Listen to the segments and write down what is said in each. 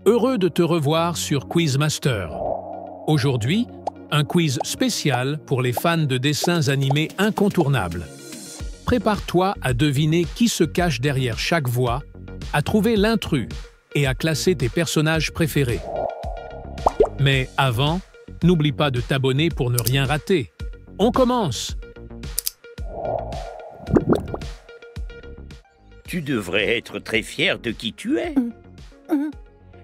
Heureux de te revoir sur Quizmaster. Aujourd'hui, un quiz spécial pour les fans de dessins animés incontournables. Prépare-toi à deviner qui se cache derrière chaque voix, à trouver l'intrus et à classer tes personnages préférés. Mais avant, n'oublie pas de t'abonner pour ne rien rater. On commence! Tu devrais être très fier de qui tu es.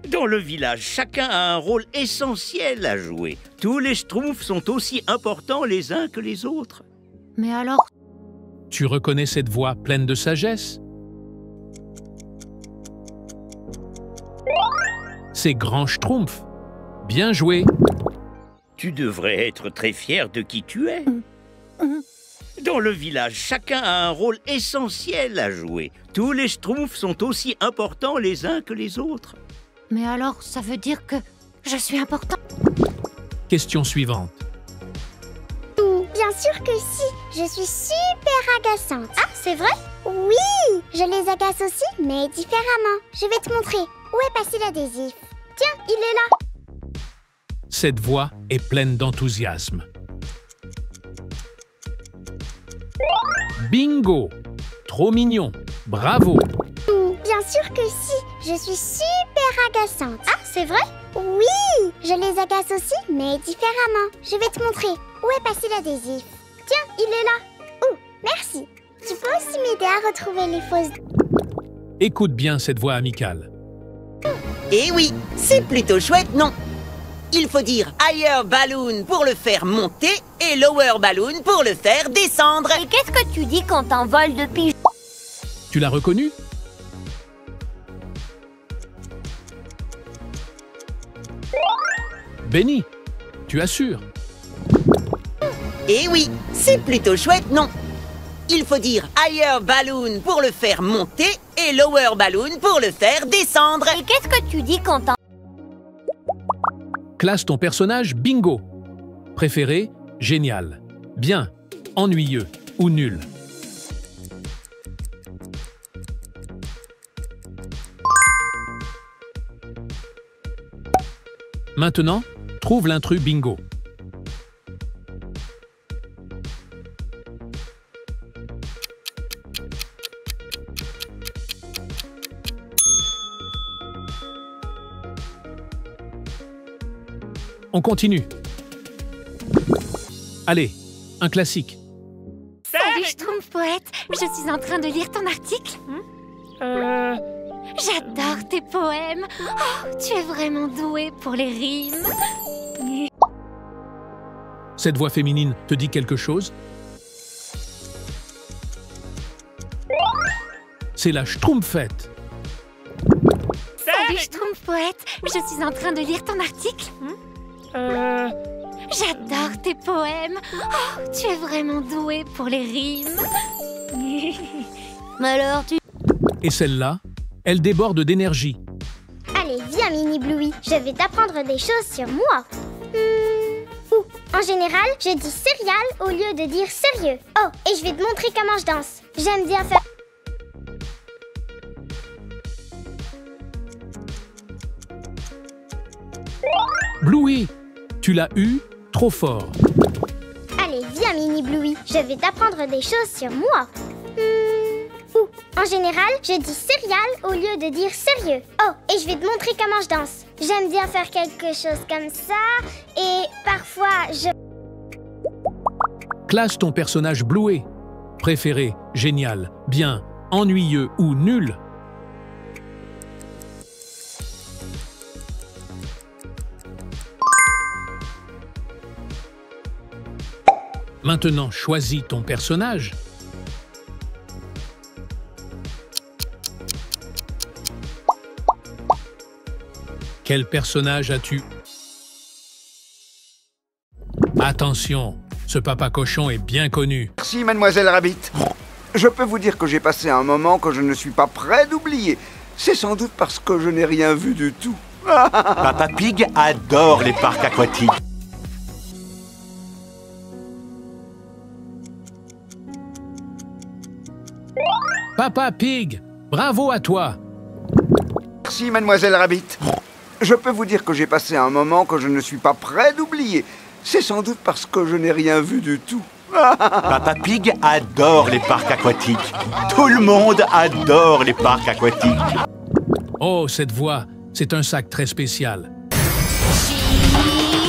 Dans le village, chacun a un rôle essentiel à jouer. Tous les Schtroumpfs sont aussi importants les uns que les autres. Mais alors... Tu reconnais cette voix pleine de sagesse? C'est Grand Schtroumpf. Bien joué! Tu devrais être très fier de qui tu es. Dans le village, chacun a un rôle essentiel à jouer. Tous les Schtroumpfs sont aussi importants les uns que les autres. Mais alors, ça veut dire que je suis important? Question suivante. Bien sûr que si, je suis super agaçante. Ah, c'est vrai? Oui, je les agace aussi, mais différemment. Je vais te montrer. Où est passé l'adhésif? Tiens, il est là. Cette voix est pleine d'enthousiasme. Bingo! Trop mignon! Bravo! Bien sûr que si, je suis super agaçante. Ah, c'est vrai? Oui, je les agace aussi, mais différemment. Je vais te montrer. Où est passé l'adhésif? Tiens, il est là. Merci. Tu peux aussi m'aider à retrouver les fausses... Écoute bien cette voix amicale. Eh oui, c'est plutôt chouette, non? Il faut dire higher balloon pour le faire monter et lower balloon pour le faire descendre. Et qu'est-ce que tu dis quand t'envoles de pigeons? Tu l'as reconnu? Benny, tu assures? Eh oui, c'est plutôt chouette, non? Il faut dire higher balloon pour le faire monter et lower balloon pour le faire descendre. Et qu'est-ce que tu dis quand t'en... Classe ton personnage bingo. Préféré, génial. Bien, ennuyeux ou nul. Maintenant, trouve l'intrus bingo. On continue. Allez, un classique. Salut Schtroumpf poète, je suis en train de lire ton article. J'adore tes poèmes. Oh, tu es vraiment doué pour les rimes. Cette voix féminine te dit quelque chose? C'est la Schtroumpfette. Salut Schtroumpf poète, je suis en train de lire ton article. J'adore tes poèmes. Oh, tu es vraiment doué pour les rimes. Mais alors tu... Et celle-là, elle déborde d'énergie. Allez, viens Mini Bluey, je vais t'apprendre des choses sur moi. En général, je dis céréales au lieu de dire sérieux. Oh, et je vais te montrer comment je danse. J'aime bien faire... Bluey, tu l'as eu trop fort. Allez, viens Mini Bluey, je vais t'apprendre des choses sur moi. En général, je dis céréales au lieu de dire sérieux. Oh, et je vais te montrer comment je danse. J'aime bien faire quelque chose comme ça, et parfois je... Classe ton personnage Bluey. Préféré, génial, bien, ennuyeux ou nul. Maintenant, choisis ton personnage. Quel personnage as-tu? Attention, ce papa cochon est bien connu. Merci, mademoiselle Rabbit. Je peux vous dire que j'ai passé un moment que je ne suis pas prêt d'oublier. C'est sans doute parce que je n'ai rien vu du tout. Papa Pig adore les parcs aquatiques. Papa Pig, bravo à toi! Merci, mademoiselle Rabbit. Je peux vous dire que j'ai passé un moment que je ne suis pas prêt d'oublier. C'est sans doute parce que je n'ai rien vu du tout. Papa Pig adore les parcs aquatiques. Tout le monde adore les parcs aquatiques. Oh, cette voix, c'est un sac très spécial.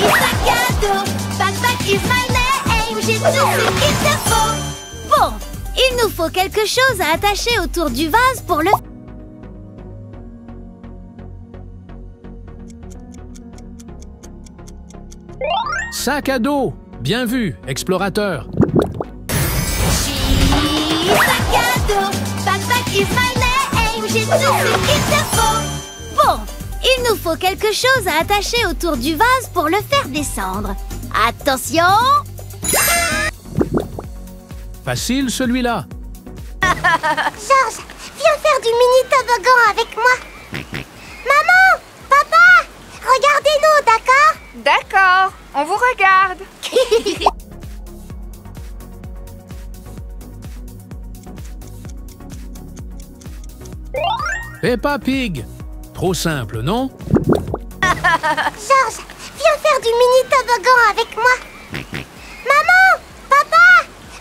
Sac à dos, backpack is my name, j'ai tout ce qu'il te faut. Bon, il nous faut quelque chose à attacher autour du vase pour le... Sac à dos! Bien vu, explorateur! Sac à dos, backpack is my name, j'ai tout ce qu'il te faut. Bon, il nous faut quelque chose à attacher autour du vase pour le faire descendre. Attention! Facile, celui-là! Georges, viens faire du mini-toboggan avec moi. Maman, papa, regardez-nous, d'accord? D'accord, on vous regarde. Peppa Pig! Trop simple, non? Georges, viens faire du mini-toboggan avec moi. Maman, papa,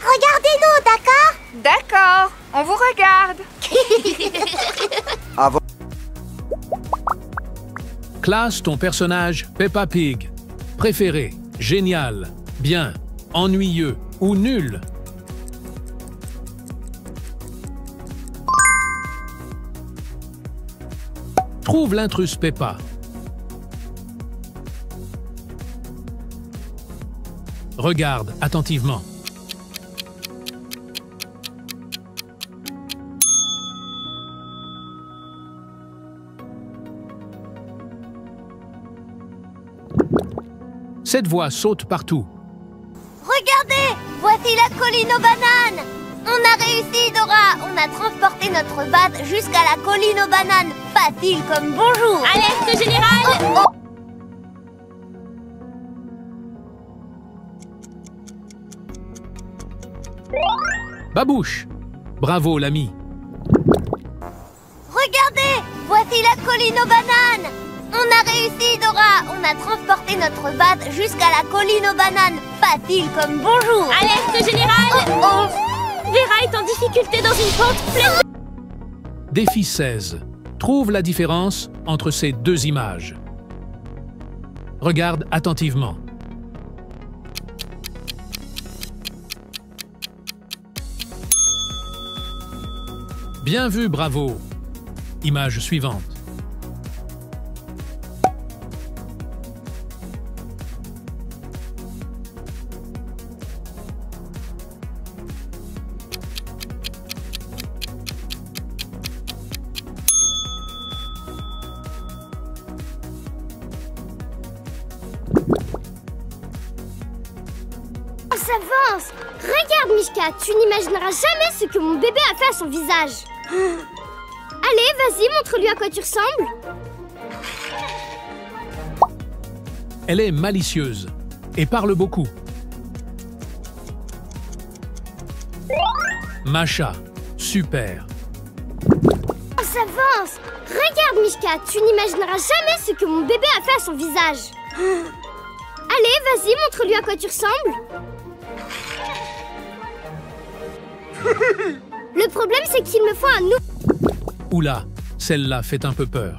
regardez-nous, d'accord? D'accord, on vous regarde. Classe ton personnage Peppa Pig. Préféré, génial, bien, ennuyeux ou nul. Trouve l'intrus Peppa. Regarde attentivement. Cette voix saute partout. Regardez, voici la colline aux bananes. On a réussi, Dora. On a transporté notre vase jusqu'à la colline aux bananes. Facile comme bonjour. Alerte générale. Oh, oh. Babouche! Bravo, l'ami. Regardez, voici la colline aux bananes. On a réussi, Dora. On a transporté notre vase jusqu'à la colline aux bananes. Facile comme bonjour. Alerte générale. Oh, oh. Vera est en difficulté dans une pente pleine de... Défi 16. Trouve la différence entre ces deux images. Regarde attentivement. Bien vu, bravo. Image suivante. On s'avance. Regarde, Mishka, tu n'imagineras jamais ce que mon bébé a fait à son visage. Allez, vas-y, montre-lui à quoi tu ressembles. Elle est malicieuse et parle beaucoup. Masha, super. On s'avance. Regarde, Mishka, tu n'imagineras jamais ce que mon bébé a fait à son visage. Allez, vas-y, montre-lui à quoi tu ressembles. Le problème, c'est qu'il me faut un nouveau... Oula, celle-là fait un peu peur.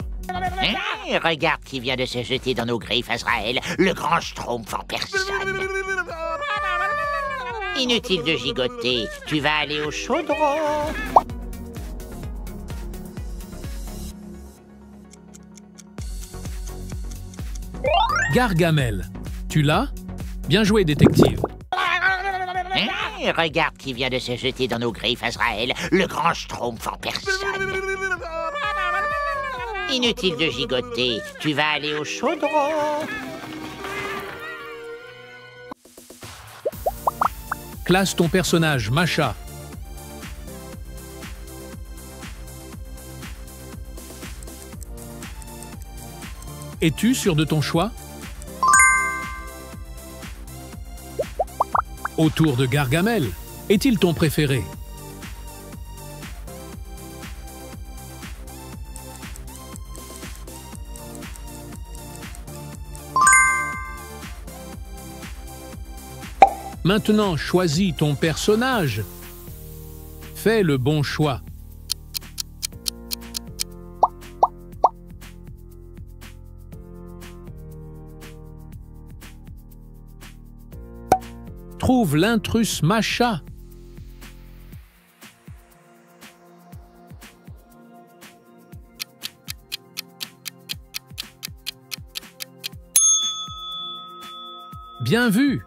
Regarde qui vient de se jeter dans nos griffes, Azraël, le grand schtroumpf en personne. Inutile de gigoter, tu vas aller au chaudron. Gargamel, tu l'as? Bien joué, détective. Regarde qui vient de se jeter dans nos griffes, Azraël, le grand schtroumpf en personne. Inutile de gigoter, tu vas aller au chaudron. Classe ton personnage, Masha. Es-tu sûr de ton choix? Autour de Gargamel, est-il ton préféré? Maintenant, choisis ton personnage. Fais le bon choix. Trouve l'intrus Masha. Bien vu.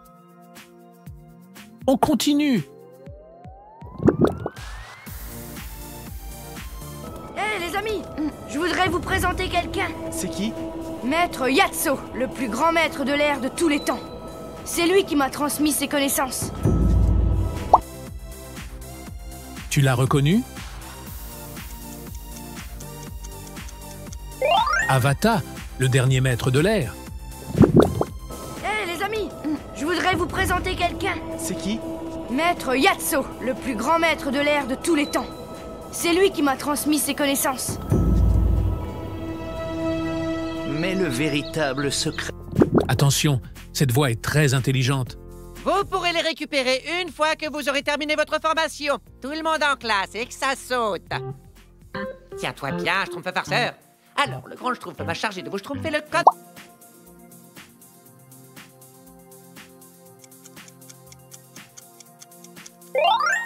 On continue. Hé les amis, je voudrais vous présenter quelqu'un. C'est qui? Maître Yatso, le plus grand maître de l'air de tous les temps. C'est lui qui m'a transmis ses connaissances. Tu l'as reconnu? Avata, le dernier maître de l'air. Hé les amis, je voudrais vous présenter quelqu'un. C'est qui? Maître Yatso, le plus grand maître de l'air de tous les temps. C'est lui qui m'a transmis ses connaissances. Mais le véritable secret... Attention, cette voix est très intelligente. Vous pourrez les récupérer une fois que vous aurez terminé votre formation. Tout le monde en classe et que ça saute. Tiens-toi bien, Schtroumpf farceur. Alors, le grand Schtroumpf m'a chargé de vous schtroumpfer le code.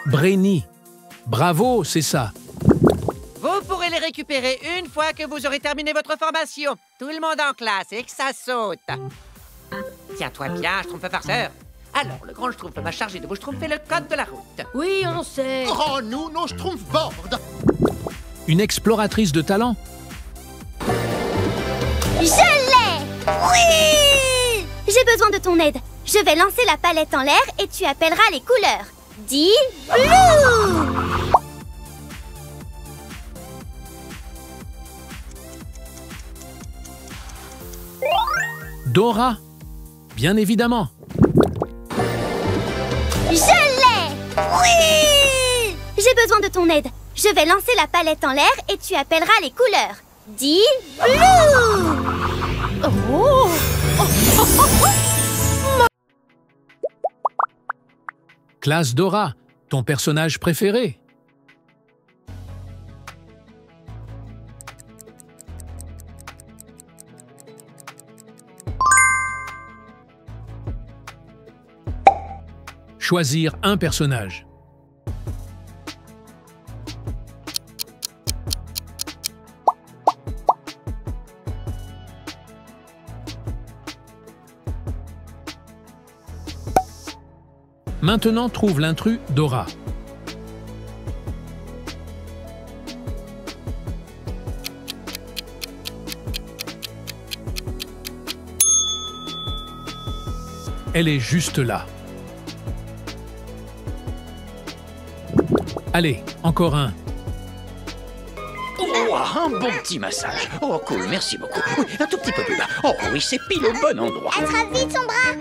Brainy. Bravo, c'est ça. Vous pourrez les récupérer une fois que vous aurez terminé votre formation. Tout le monde en classe et que ça saute. Tiens-toi bien, Schtroumpf farceur. Alors, le grand Schtroumpf m'a chargé de vous schtroumpfer le code de la route. Oui, on sait. Rends-nous nos Schtroumpfboards. Une exploratrice de talent. Je l'ai! Oui! J'ai besoin de ton aide. Je vais lancer la palette en l'air et tu appelleras les couleurs. Dis blue! Dora. Bien évidemment. Je l'ai! Oui! J'ai besoin de ton aide. Je vais lancer la palette en l'air et tu appelleras les couleurs. Dis blue! Oh! Classe Dora, ton personnage préféré. Choisir un personnage. Maintenant, trouve l'intrus Dora. Elle est juste là. Allez, encore un. Oh, un bon petit massage. Oh, cool, merci beaucoup. Oui, un tout petit peu plus bas. Oh oui, c'est pile au bon endroit. Attrape vite son bras.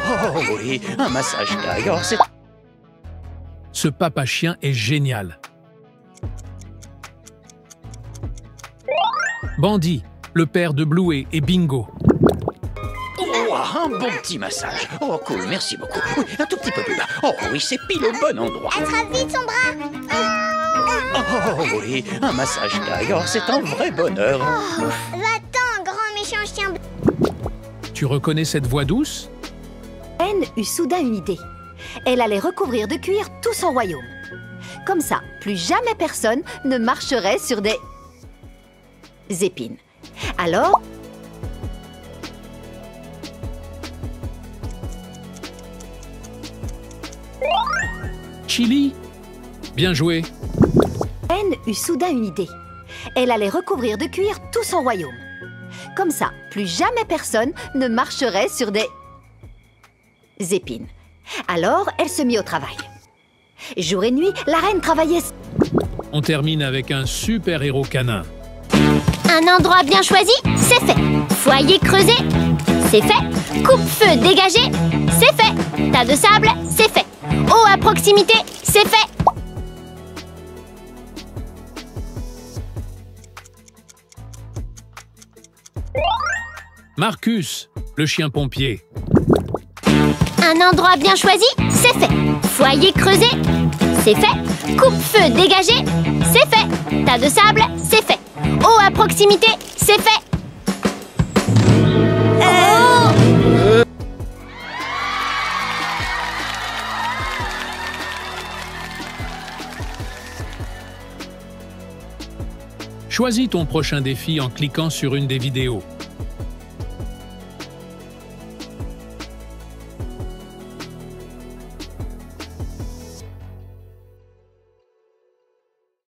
Oh oui, un massage taille. Oh, c'est... Ce papa chien est génial. Bandy, le père de Bluey et Bingo. Oh, un bon petit massage. Oh, cool, merci beaucoup. Oui, un tout petit peu plus bas. Oh oui, c'est pile au bon endroit. Attrape vite son bras. Oh oui, un massage taille. Oh, c'est un vrai bonheur. Oh, va-t'en, grand méchant chien bleu. Tu reconnais cette voix douce? Anne eut soudain une idée. Elle allait recouvrir de cuir tout son royaume. Comme ça, plus jamais personne ne marcherait sur des épines. Alors... Chili? Bien joué. Anne eut soudain une idée. Elle allait recouvrir de cuir tout son royaume. Comme ça, plus jamais personne ne marcherait sur des épines. Alors, elle se mit au travail. Jour et nuit, la reine travaillait... On termine avec un super-héros canin. Un endroit bien choisi, c'est fait. Foyer creusé, c'est fait. Coupe-feu dégagé, c'est fait. Tas de sable, c'est fait. Eau à proximité, c'est fait. Marcus, le chien pompier. Un endroit bien choisi, c'est fait. Foyer creusé, c'est fait. Coupe-feu dégagé, c'est fait. Tas de sable, c'est fait. Eau à proximité, c'est fait. Choisis ton prochain défi en cliquant sur une des vidéos.